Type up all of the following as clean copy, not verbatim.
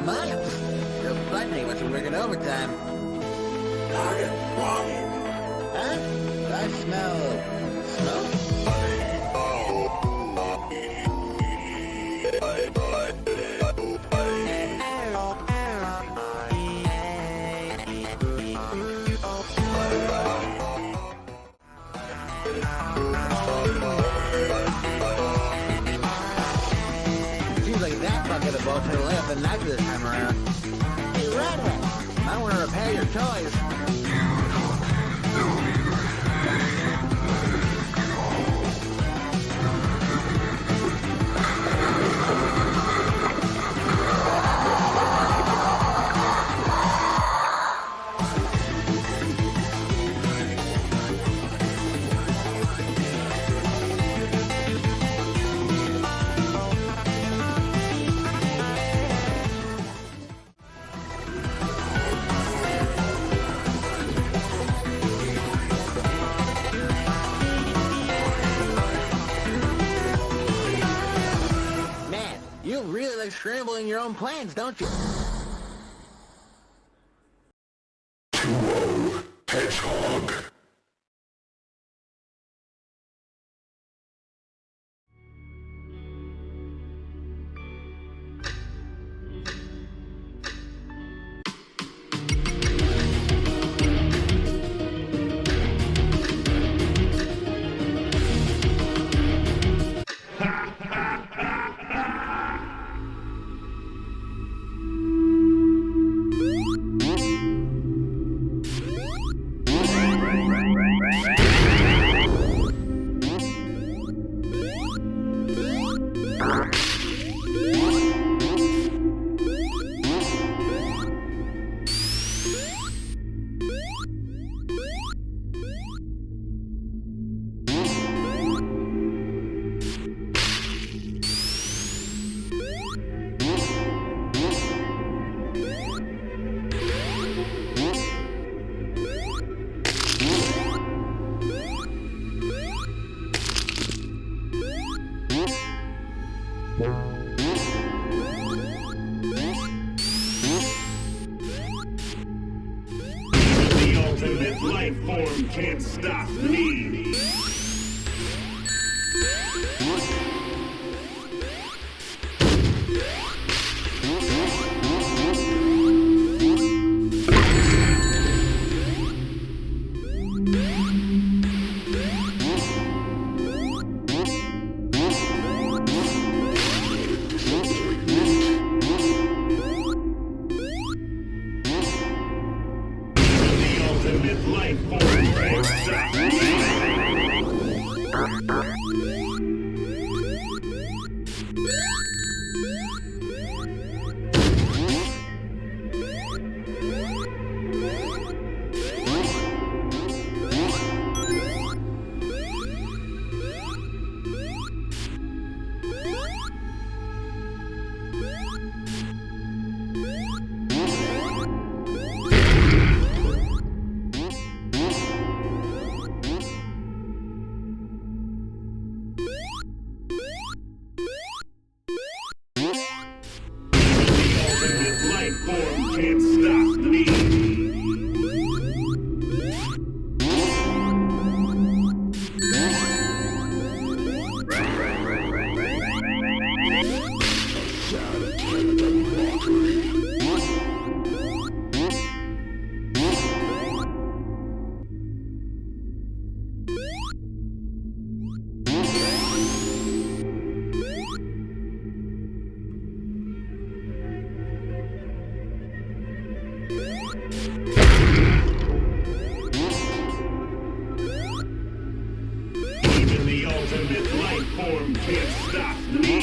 months. The Budney must be working overtime. Target wrong. Huh? I smell smoke. Seems like that bucket of balls will lay up the knife this time around. Hey, Redhead, I want to repair your toys. You really like scrambling your own plans, don't you? 2-0 Hedgehog. The ultimate life form can't stop me. Life form can't stop me. Even the ultimate life form can't stop me.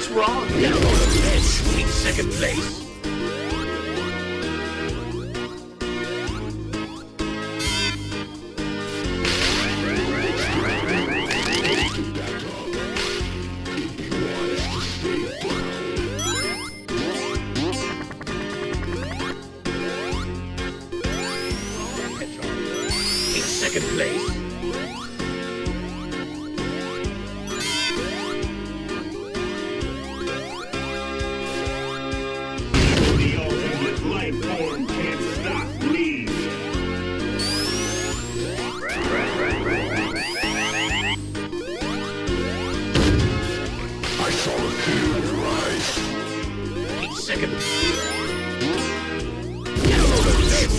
What's wrong? Get out of this. Take second place. Take second place. The ultimate life form can't stop me. I saw a fear in your eyes. Take second. Get out of this.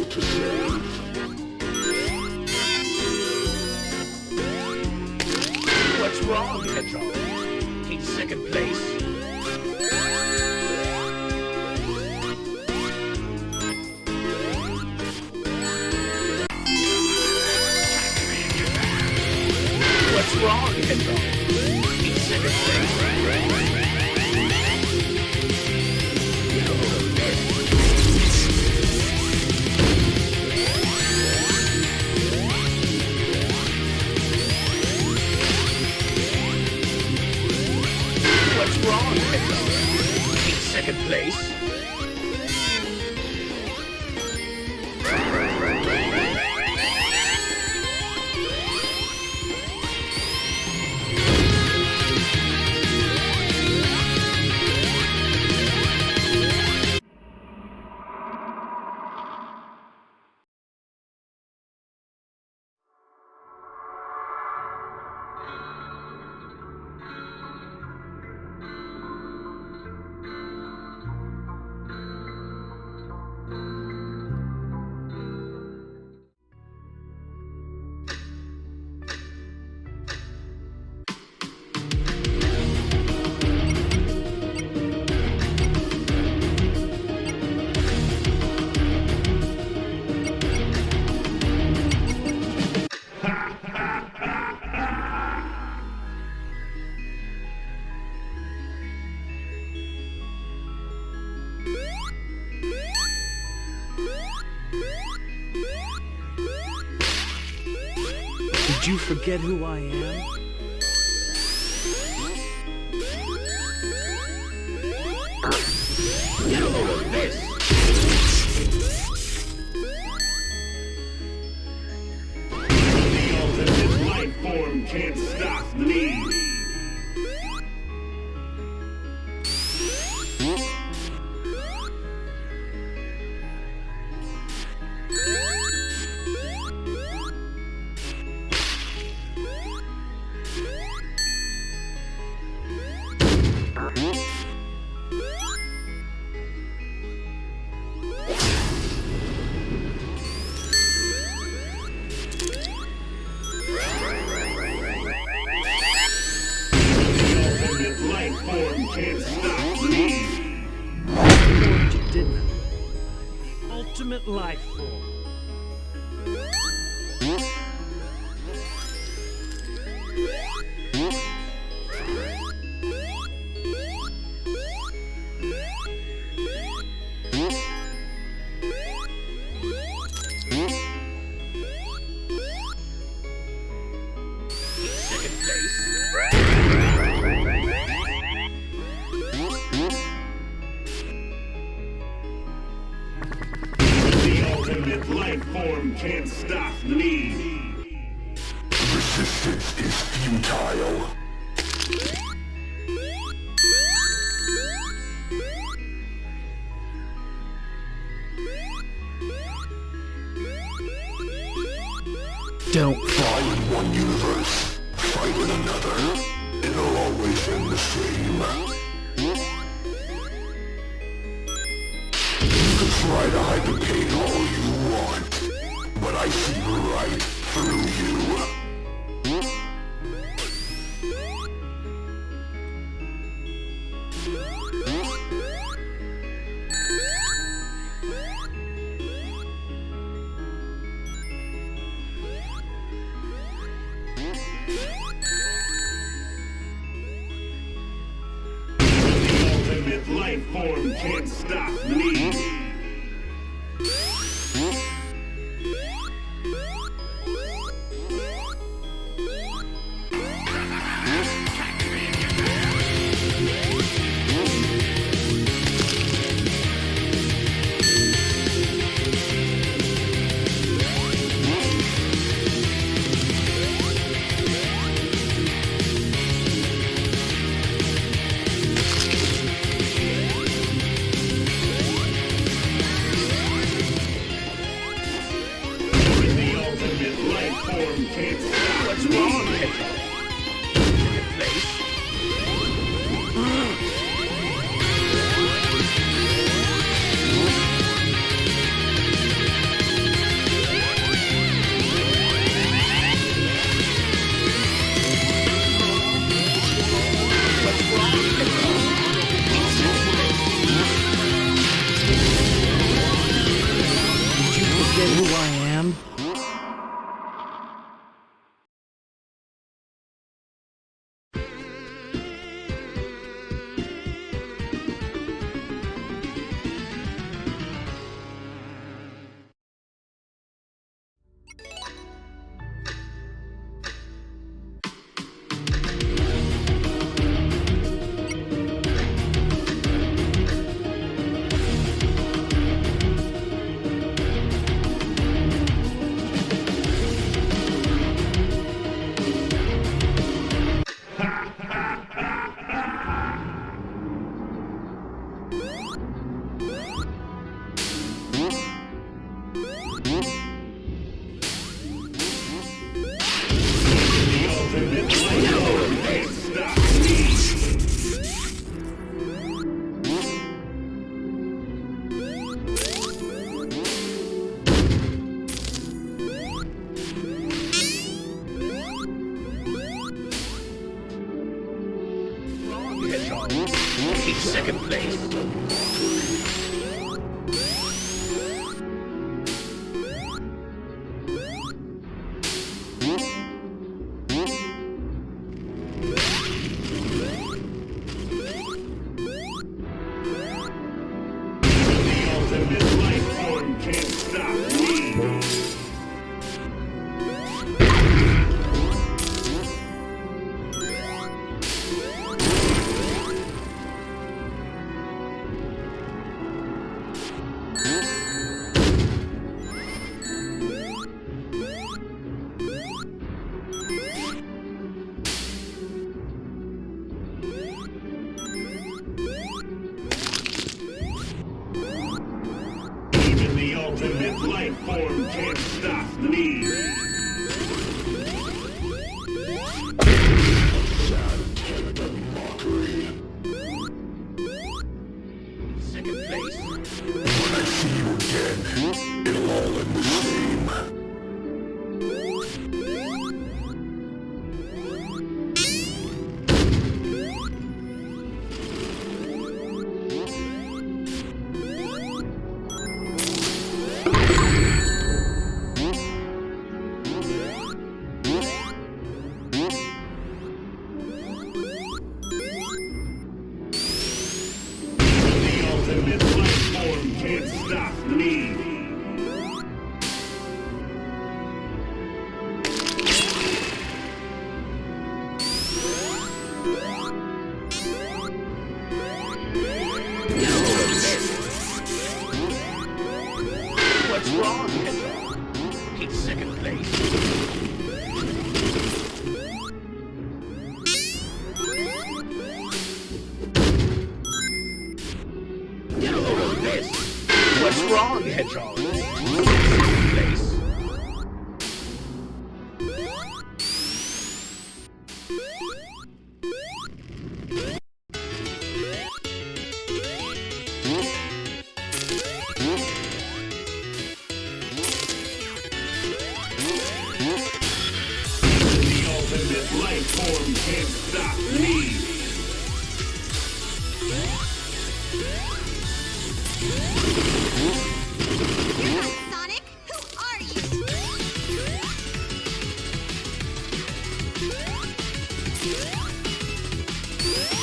To serve. What's wrong, Hedgehog? Take second place. What's wrong, Hedgehog? Take second place. Get out of this. What's wrong, Hedgehog? Take second place. Did you forget who I am? Get out of this. The ultimate life form can't stop me. Life form can't stop me. What you did now? The ultimate life form. Second place. The ultimate life form can't stop me. Resistance is futile. Don't Fight in one universe, fight in another. It'll always end the same. You can try to hide the pain all you want, but I see right through you. form can't stop me. What's wrong, Hedgehog? Second place? What's wrong, Hedgehog? Did you forget who I am? Hedgehog. Keep second place. The ultimate life form can't stop me. Even the ultimate life form can't stop me. Second place. When I see you again, it'll all end the same. The ultimate life form can't stop me. What's wrong, Hedgehog? Keep second place. Get a load of this. What's wrong, Hedgehog? Second place. The ultimate life form can't stop me. Sonic, who are you?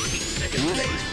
Keep second place.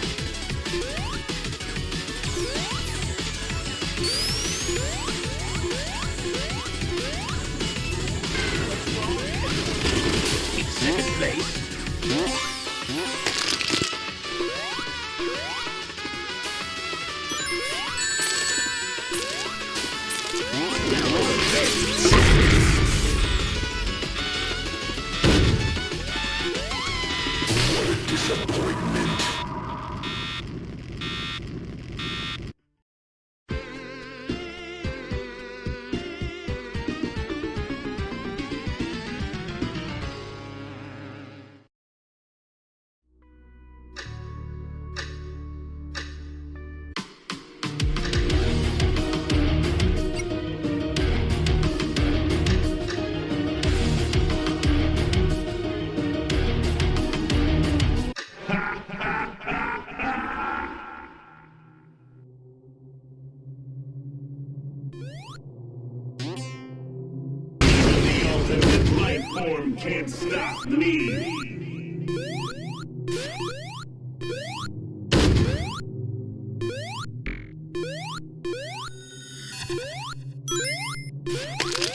form can't stop me.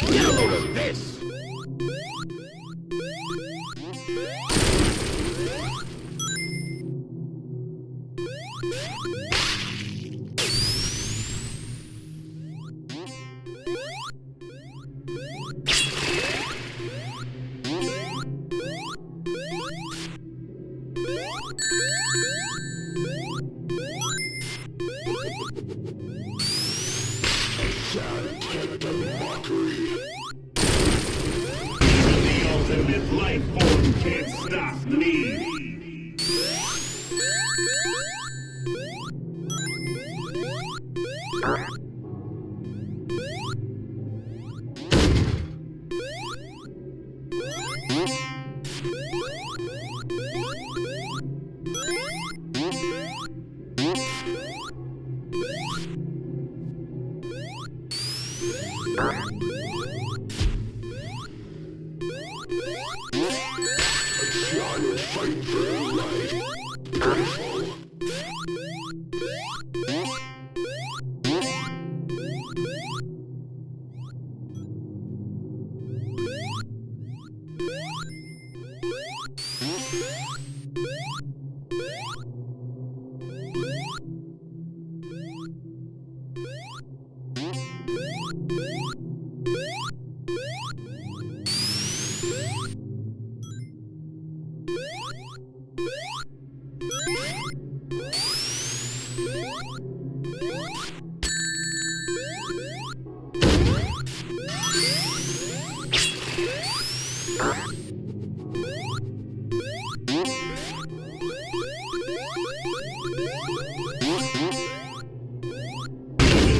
Get a load of this! The ultimate life form can't stop me. Giant fight for life. Careful.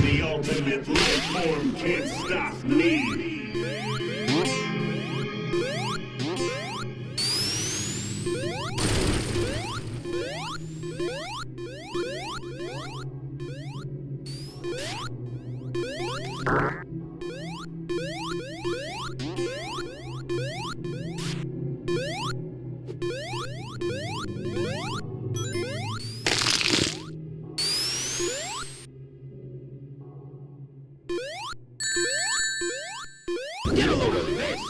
The ultimate life form can't stop me. Get a load of this!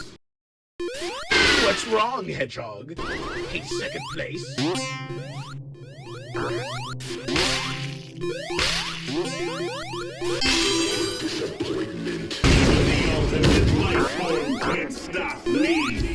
What's wrong, Hedgehog? Take second place? Disappointment. The ultimate life form can't stop me.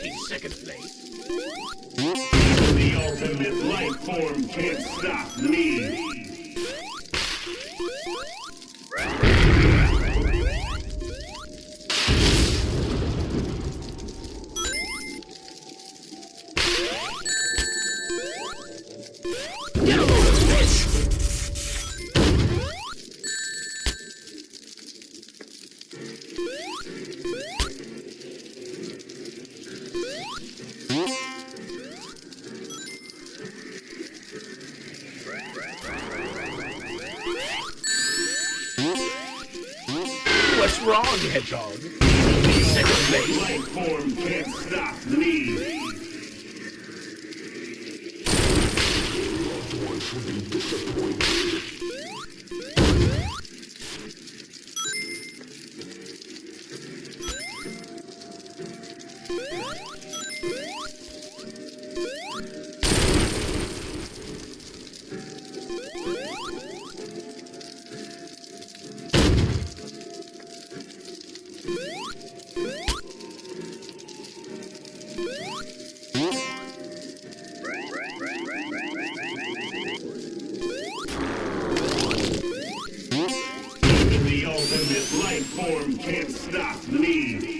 Take second place? The ultimate life form can't stop me. Get a load of this! What's wrong, Hedgehog? Second place? Life form can't stop me. Loved ones will be disappointed. life form can't stop me.